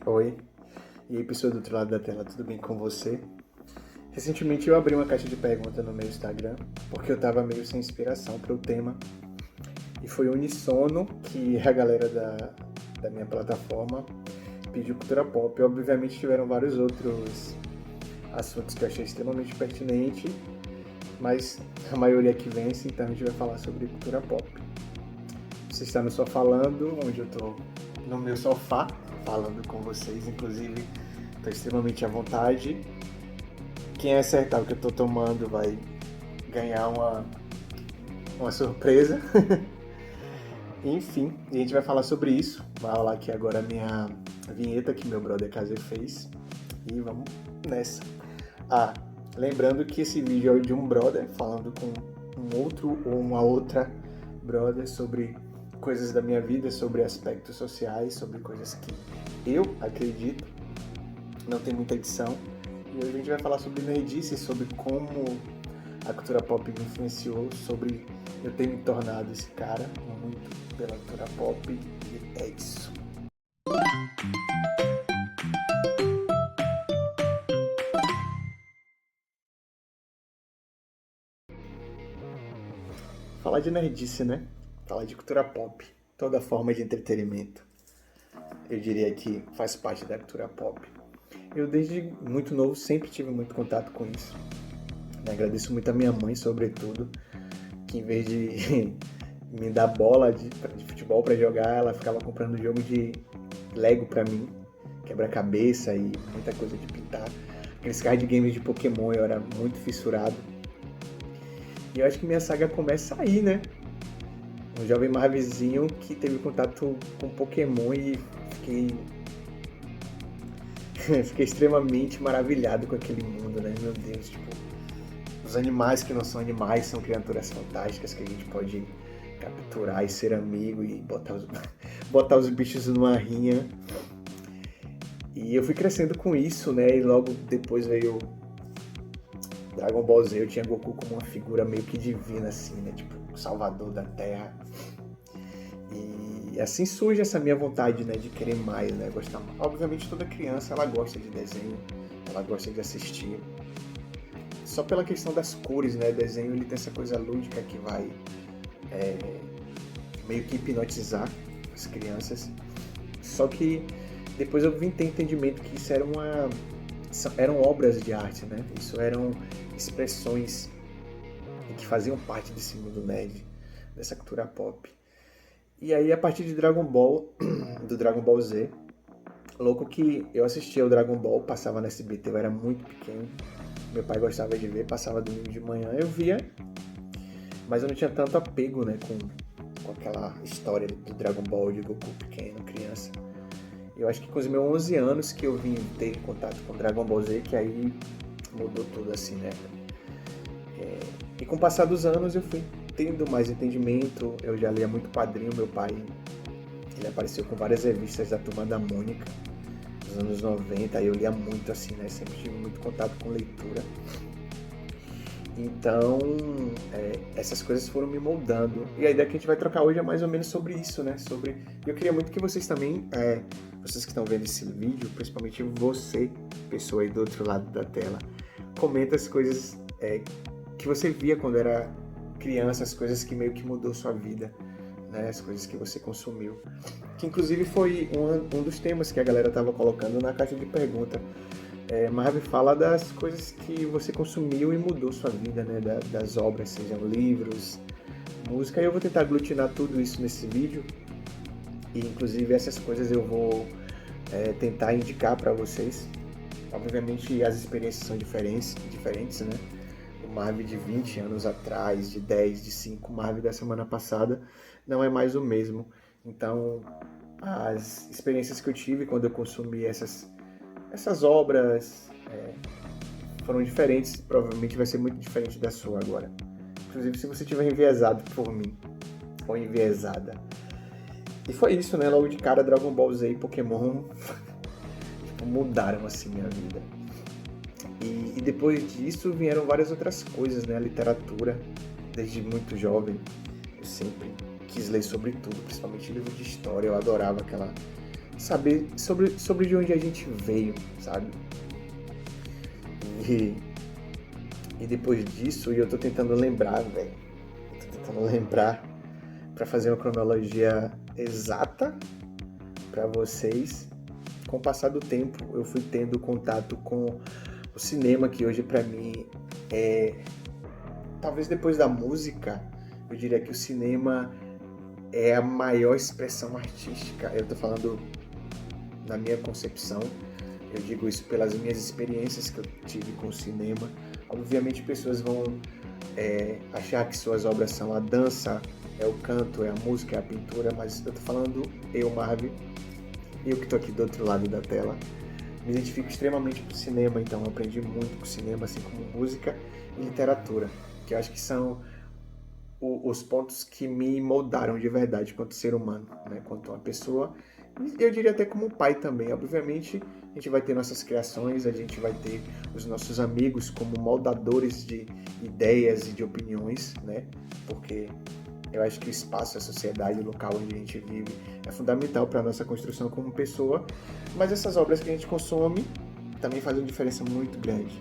Oi, e aí pessoa do outro lado da tela, tudo bem com você? Recentemente eu abri uma caixa de perguntas no meu Instagram, porque eu tava meio sem inspiração para o tema, e foi unissono que a galera da minha plataforma pediu cultura pop. Obviamente tiveram vários outros assuntos que eu achei extremamente pertinente, mas a maioria que vence, então a gente vai falar sobre cultura pop. Você está no Só Falando, onde eu tô no meu sofá, falando com vocês, inclusive estou extremamente à vontade. Quem acertar o que eu tô tomando vai ganhar uma surpresa. Enfim, a gente vai falar sobre isso. Vai rolar aqui agora a minha vinheta que meu brother Kazer fez. E vamos nessa. Ah, lembrando que esse vídeo é de um brother falando com um outro ou uma outra brother sobre coisas da minha vida, sobre aspectos sociais, sobre coisas que eu acredito. Não tem muita edição. E hoje a gente vai falar sobre nerdice, sobre como a cultura pop me influenciou, sobre eu ter me tornado esse cara muito pela cultura pop, e é isso. Falar de nerdice, né? Falar de cultura pop, toda forma de entretenimento, eu diria que faz parte da cultura pop. Eu desde muito novo sempre tive muito contato com isso. Agradeço muito a minha mãe, sobretudo, que em vez de me dar bola de futebol para jogar, ela ficava comprando jogo de Lego para mim, quebra-cabeça e muita coisa de pintar. Aqueles card games de Pokémon eu era muito fissurado. E eu acho que minha saga começa aí, né? Um jovem Marvezinho que teve contato com Pokémon e fiquei extremamente maravilhado com aquele mundo, né? Meu Deus, tipo, os animais que não são animais são criaturas fantásticas que a gente pode capturar e ser amigo e botar os bichos numa rinha. E eu fui crescendo com isso, né? E logo depois veio Dragon Ball Z. Eu tinha Goku como uma figura meio que divina, assim, né? Tipo, o salvador da Terra. E assim surge essa minha vontade, né? De querer mais, né? Gostar mais. Obviamente toda criança, ela gosta de desenho, ela gosta de assistir. Só pela questão das cores, né? O desenho, ele tem essa coisa lúdica que vai meio que hipnotizar as crianças. Só que depois eu vim ter entendimento que isso eram obras de arte, né? Isso eram expressões que faziam parte desse mundo nerd, dessa cultura pop. E aí, a partir de Dragon Ball, do Dragon Ball Z, louco que eu assistia o Dragon Ball, passava na SBT, eu era muito pequeno, meu pai gostava de ver, passava domingo de manhã, eu via, mas eu não tinha tanto apego, né, com aquela história do Dragon Ball, de Goku pequeno, criança. Eu acho que com os meus 11 anos que eu vim ter contato com Dragon Ball Z, que aí mudou tudo assim, né? E com o passar dos anos eu fui tendo mais entendimento, eu já lia muito quadrinho, meu pai, ele apareceu com várias revistas da Turma da Mônica, nos anos 90, aí eu lia muito assim, né? Sempre tive muito contato com leitura. Então, essas coisas foram me moldando. E a ideia que a gente vai trocar hoje é mais ou menos sobre isso, né? Eu queria muito que vocês também, vocês que estão vendo esse vídeo, principalmente você, pessoa aí do outro lado da tela, comenta as coisas que você via quando era criança, as coisas que meio que mudou sua vida, né? As coisas que você consumiu. Que inclusive foi um dos temas que a galera estava colocando na caixa de pergunta. Marvel fala das coisas que você consumiu e mudou sua vida, né? Das obras, sejam livros, música. E eu vou tentar aglutinar tudo isso nesse vídeo. E inclusive essas coisas eu vou tentar indicar para vocês. Obviamente as experiências são diferentes, né? O Marvel de 20 anos atrás, de 10, de 5, o Marvel da semana passada não é mais o mesmo. Então, as experiências que eu tive quando eu consumi essas obras foram diferentes, provavelmente vai ser muito diferente da sua agora. Inclusive se você estiver enviesado por mim, ou enviesada. E foi isso, né? Logo de cara, Dragon Ball Z e Pokémon mudaram assim minha vida. E depois disso vieram várias outras coisas, né? A literatura, desde muito jovem, eu sempre quis ler sobre tudo, principalmente livros de história. Eu adorava aquela saber sobre de onde a gente veio, sabe? E, e depois disso, eu tô tentando lembrar, velho. Tô tentando lembrar para fazer uma cronologia exata para vocês. Com o passar do tempo, eu fui tendo contato com o cinema, que hoje para mim é... Talvez depois da música, eu diria que o cinema é a maior expressão artística. Eu tô falando na minha concepção, eu digo isso pelas minhas experiências que eu tive com o cinema. Obviamente pessoas vão achar que suas obras são a dança, é o canto, é a música, é a pintura, mas eu tô falando eu, Marvin, eu que tô aqui do outro lado da tela, me identifico extremamente com o cinema, então eu aprendi muito com o cinema, assim como música e literatura, que eu acho que são os pontos que me moldaram de verdade quanto ser humano, né? Quanto uma pessoa, e eu diria até como um pai também. Obviamente, a gente vai ter nossas criações, a gente vai ter os nossos amigos como moldadores de ideias e de opiniões, né? Porque eu acho que o espaço, a sociedade, o local onde a gente vive é fundamental para a nossa construção como pessoa, mas essas obras que a gente consome também fazem uma diferença muito grande,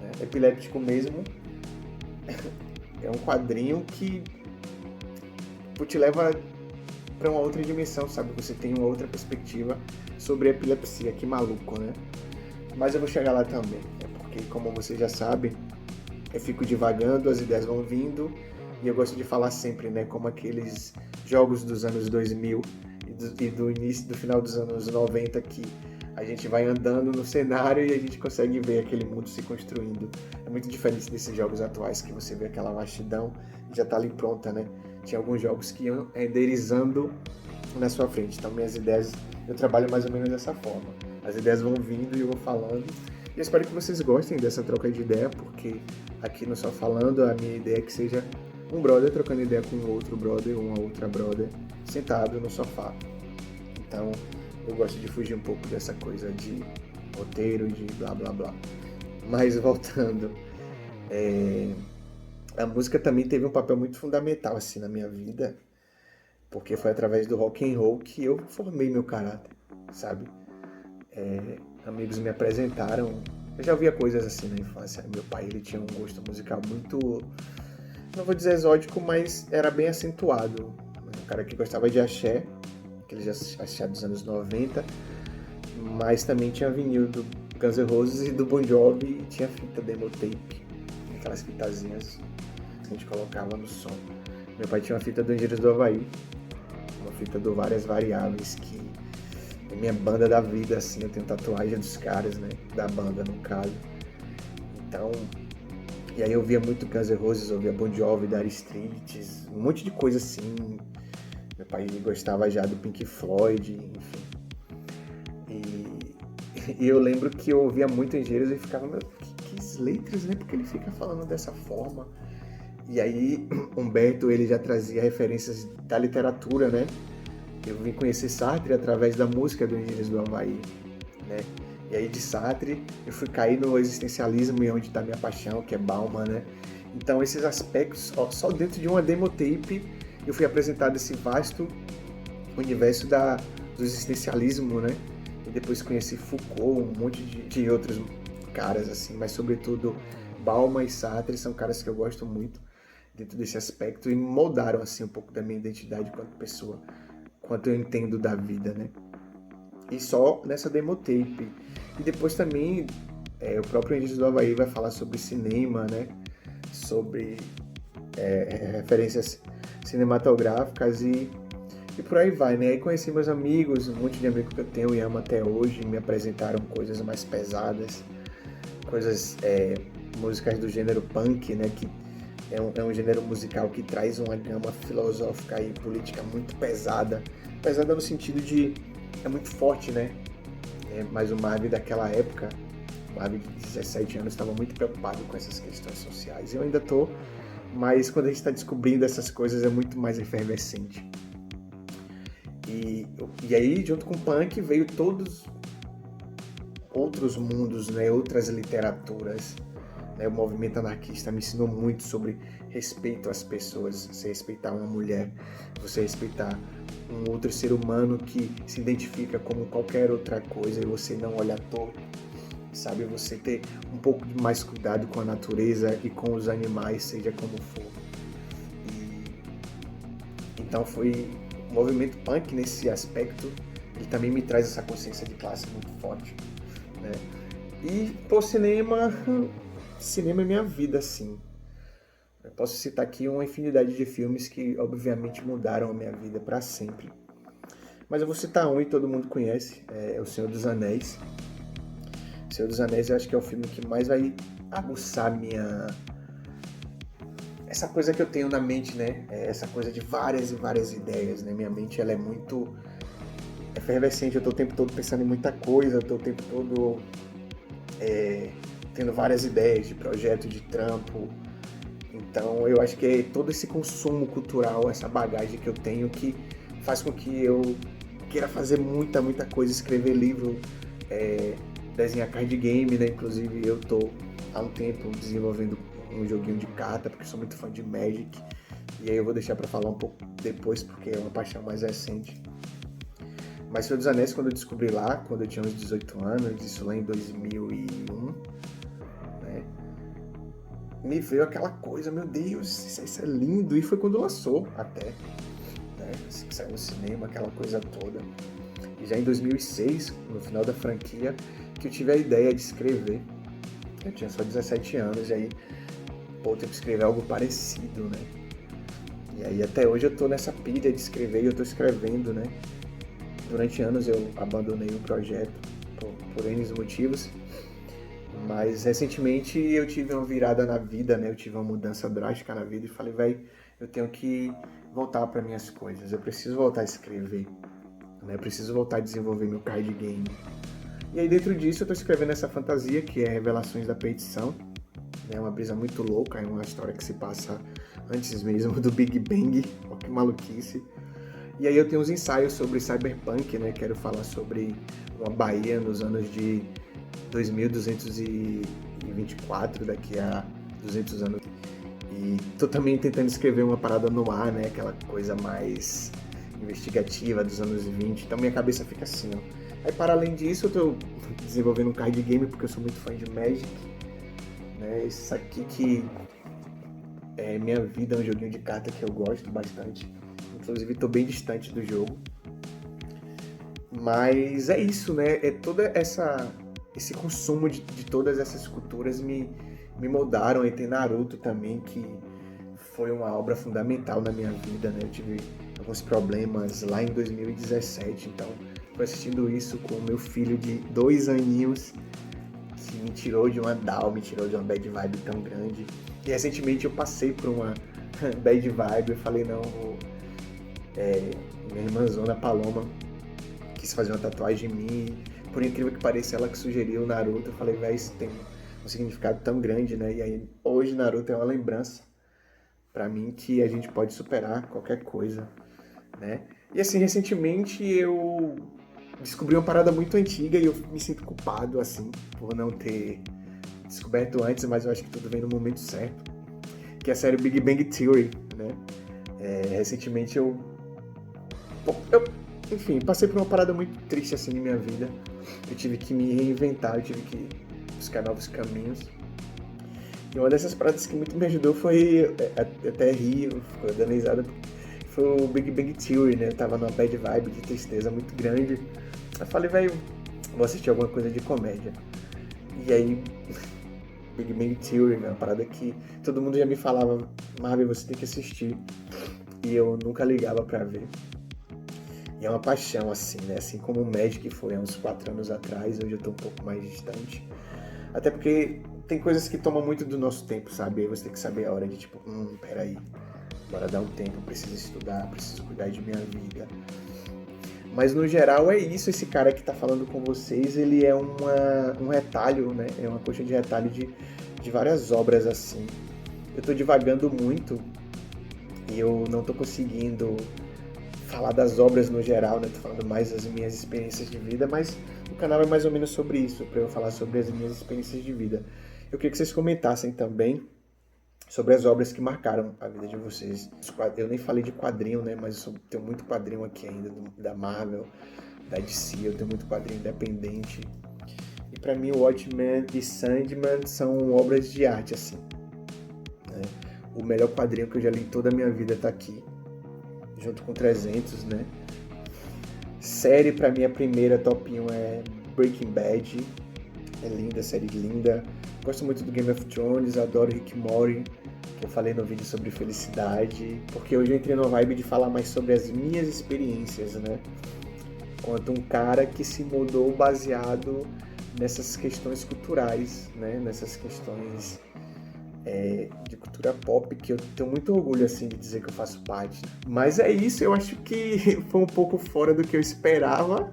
né? Epiléptico mesmo é um quadrinho que te leva para uma outra dimensão, sabe? Você tem uma outra perspectiva sobre a epilepsia, que maluco, né? Mas eu vou chegar lá também, né? Porque, como você já sabe, eu fico divagando, as ideias vão vindo, e eu gosto de falar sempre, né? Como aqueles jogos dos anos 2000 e do início, do final dos anos 90, que a gente vai andando no cenário e a gente consegue ver aquele mundo se construindo. É muito diferente desses jogos atuais, que você vê aquela vastidão e já tá ali pronta, né? Tinha alguns jogos que iam renderizando na sua frente. Então, minhas ideias, eu trabalho mais ou menos dessa forma. As ideias vão vindo e eu vou falando. E eu espero que vocês gostem dessa troca de ideia, porque aqui no Só Falando, a minha ideia é que seja um brother trocando ideia com outro brother, uma outra brother, sentado no sofá. Então, eu gosto de fugir um pouco dessa coisa de roteiro, de blá blá blá. Mas voltando, a música também teve um papel muito fundamental assim na minha vida, porque foi através do rock and roll que eu formei meu caráter, sabe? Amigos me apresentaram, eu já ouvia coisas assim na infância. Meu pai, ele tinha um gosto musical muito, não vou dizer exótico, mas era bem acentuado. Um cara que gostava de axé, aquele axé dos anos 90, mas também tinha vinil do Guns N' Roses e do Bon Jovi, e tinha fita demo tape, aquelas fitazinhas que a gente colocava no som. Meu pai tinha uma fita do Engenheiros do Havaí, uma fita do Várias Variáveis, que é minha banda da vida, assim, eu tenho tatuagem dos caras, né, da banda no caso. Então, e aí eu via muito Guns N' Roses, eu via Bon Jovi, Dire Straits, um monte de coisa assim. Meu pai gostava já do Pink Floyd, enfim. E eu lembro que eu ouvia muito Engenheiros e ficava, meu, que letras, né? Porque ele fica falando dessa forma. E aí, Humberto, ele já trazia referências da literatura, né? Eu vim conhecer Sartre através da música do Engenheiros do Havaí, né? E aí, de Sartre, eu fui cair no existencialismo e onde está minha paixão, que é Bauman, né? Então, esses aspectos, só dentro de uma demo tape, eu fui apresentado esse vasto universo do existencialismo, né? E depois conheci Foucault, um monte de outros caras, assim, mas sobretudo Bauman e Sartre são caras que eu gosto muito dentro desse aspecto e moldaram, assim, um pouco da minha identidade quanto pessoa, quanto eu entendo da vida, né? E só nessa demo tape. E depois também o próprio Engenheiros do Havaí vai falar sobre cinema, né? Sobre referências cinematográficas e por aí vai, né? Aí conheci meus amigos, um monte de amigos que eu tenho e amo até hoje, me apresentaram coisas mais pesadas, coisas, músicas do gênero punk, né? Que é um gênero musical que traz uma gama filosófica e política muito pesada. Pesada no sentido de, é muito forte, né? Mas o Marvin daquela época, o Marvin de 17 anos, estava muito preocupado com essas questões sociais. Eu ainda tô, mas quando a gente está descobrindo essas coisas é muito mais efervescente. E aí, junto com o punk, veio todos outros mundos, né? Outras literaturas, né? O movimento anarquista me ensinou muito sobre respeito às pessoas, você respeitar uma mulher, você respeitar um outro ser humano que se identifica como qualquer outra coisa e você não olhar torto, sabe? Você ter um pouco de mais cuidado com a natureza e com os animais, seja como for. Então foi o movimento punk nesse aspecto, ele também me traz essa consciência de classe muito forte, né? E, pô, cinema é minha vida, assim. Eu posso citar aqui uma infinidade de filmes que, obviamente, mudaram a minha vida para sempre. Mas eu vou citar um e todo mundo conhece, é O Senhor dos Anéis. O Senhor dos Anéis eu acho que é o filme que mais vai aguçar essa coisa que eu tenho na mente, né? Essa coisa de várias e várias ideias, né? Minha mente, ela é muito efervescente, eu tô o tempo todo pensando em muita coisa, eu tô o tempo todo tendo várias ideias de projeto, de trampo. Então eu acho que é todo esse consumo cultural, essa bagagem que eu tenho que faz com que eu queira fazer muita coisa, escrever livro, desenhar card game, né? Inclusive eu tô há um tempo desenvolvendo um joguinho de carta, porque sou muito fã de Magic, e aí eu vou deixar pra falar um pouco depois, porque é uma paixão mais recente. Mas Senhor dos Anéis, quando eu descobri lá, quando eu tinha uns 18 anos, isso lá em 2001, né, me veio aquela coisa, meu Deus, isso é lindo, e foi quando lançou até, né, saiu no cinema, aquela coisa toda. E já em 2006, no final da franquia, que eu tive a ideia de escrever. Eu tinha só 17 anos, e aí, pô, eu tenho que escrever algo parecido, né? E aí até hoje eu tô nessa pilha de escrever e eu tô escrevendo, né? Durante anos eu abandonei o projeto por N motivos, mas recentemente eu tive uma virada na vida, né? Eu tive uma mudança drástica na vida e falei, velho, eu tenho que voltar para minhas coisas, eu preciso voltar a escrever, né? Eu preciso voltar a desenvolver meu card game. E aí dentro disso eu tô escrevendo essa fantasia que é Revelações da Perdição, né? Uma brisa muito louca, é uma história que se passa antes mesmo do Big Bang, ó que maluquice. E aí eu tenho uns ensaios sobre cyberpunk, né? Quero falar sobre uma Bahia nos anos de 2224, daqui a 200 anos. E tô também tentando escrever uma parada no ar, né? Aquela coisa mais investigativa dos anos 20. Então minha cabeça fica assim, ó. Aí para além disso eu tô desenvolvendo um card game porque eu sou muito fã de Magic, né? Isso aqui que é minha vida, é um joguinho de carta que eu gosto bastante. Inclusive estou bem distante do jogo. Mas é isso, né? É toda esse consumo de todas essas culturas me moldaram. E tem Naruto também, que foi uma obra fundamental na minha vida, né? Eu tive alguns problemas lá em 2017, então fui assistindo isso com o meu filho de 2 aninhos, que me tirou de uma down, me tirou de uma bad vibe tão grande. E recentemente eu passei por uma bad vibe, eu falei, não, minha irmãzona Paloma quis fazer uma tatuagem em mim, por incrível que pareça, ela que sugeriu o Naruto. Eu falei, velho, isso tem um significado tão grande, né? E aí, hoje Naruto é uma lembrança pra mim que a gente pode superar qualquer coisa, né? E assim, recentemente eu descobri uma parada muito antiga e eu me sinto culpado, assim, por não ter descoberto antes, mas eu acho que tudo vem no momento certo, que é a série Big Bang Theory, né? Recentemente enfim, passei por uma parada muito triste assim na minha vida. Eu tive que me reinventar, eu tive que buscar novos caminhos. E uma dessas paradas que muito me ajudou foi, até rir, ficou dando risada, foi o Big Bang Theory, né? Eu tava numa bad vibe de tristeza muito grande. Eu falei, velho, vou assistir alguma coisa de comédia. E aí, Big Bang Theory, né? Uma parada que todo mundo já me falava, Marvel, você tem que assistir. E eu nunca ligava pra ver. E é uma paixão, assim, né? Assim como o Magic foi há uns 4 anos atrás, hoje eu tô um pouco mais distante. Até porque tem coisas que tomam muito do nosso tempo, sabe? Aí você tem que saber a hora de tipo, peraí, bora dar um tempo, preciso estudar, preciso cuidar de minha vida. Mas no geral é isso, esse cara que tá falando com vocês, ele é um retalho, né? É uma coxa de retalho de várias obras, assim. Eu tô divagando muito e eu não tô conseguindo falar das obras no geral, né? Tô falando mais das minhas experiências de vida, mas o canal é mais ou menos sobre isso, para eu falar sobre as minhas experiências de vida. Eu queria que vocês comentassem também sobre as obras que marcaram a vida de vocês. Eu nem falei de quadrinho, né? Mas eu tenho muito quadrinho aqui ainda, da Marvel, da DC, eu tenho muito quadrinho independente. E pra mim, Watchmen e Sandman são obras de arte, assim. Né? O melhor quadrinho que eu já li em toda a minha vida tá aqui, junto com 300, né? Série, pra mim, a primeira top 1 é Breaking Bad. É linda, série linda. Gosto muito do Game of Thrones, adoro Rick and Morty, que eu falei no vídeo sobre felicidade, porque hoje eu entrei numa vibe de falar mais sobre as minhas experiências, né? Quanto um cara que se mudou baseado nessas questões culturais, né? Nessas questões de cultura pop, que eu tenho muito orgulho, assim, de dizer que eu faço parte. Mas é isso, eu acho que foi um pouco fora do que eu esperava,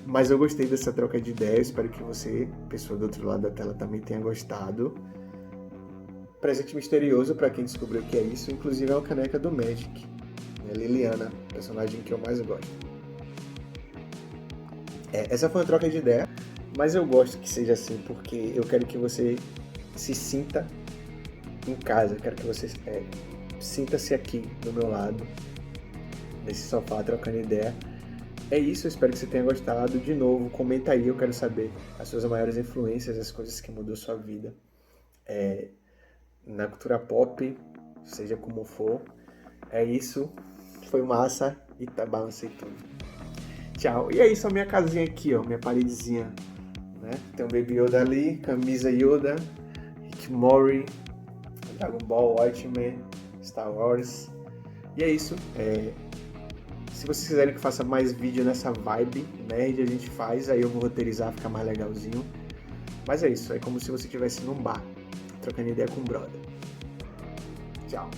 mas eu gostei dessa troca de ideias, espero que você, pessoa do outro lado da tela, também tenha gostado. Presente misterioso para quem descobriu o que é isso, inclusive é uma caneca do Magic, né? Liliana, personagem que eu mais gosto. Essa foi uma troca de ideia, mas eu gosto que seja assim, porque eu quero que você se sinta em casa, eu quero que você sinta-se aqui do meu lado, nesse sofá, trocando ideia. É isso, eu espero que você tenha gostado. De novo, comenta aí, eu quero saber as suas maiores influências, as coisas que mudou sua vida na cultura pop, seja como for. É isso, foi massa e tá balancei tudo. Tchau. E é isso, a minha casinha aqui, ó, minha paredezinha, né? Tem um Baby Yoda ali, camisa Yoda, Rick Morty, Dragon Ball, Watchmen, Star Wars. E é isso, se vocês quiserem que eu faça mais vídeo nessa vibe nerd, a gente faz, aí eu vou roteirizar, ficar mais legalzinho. Mas é isso, é como se você estivesse num bar, trocando ideia com um brother. Tchau.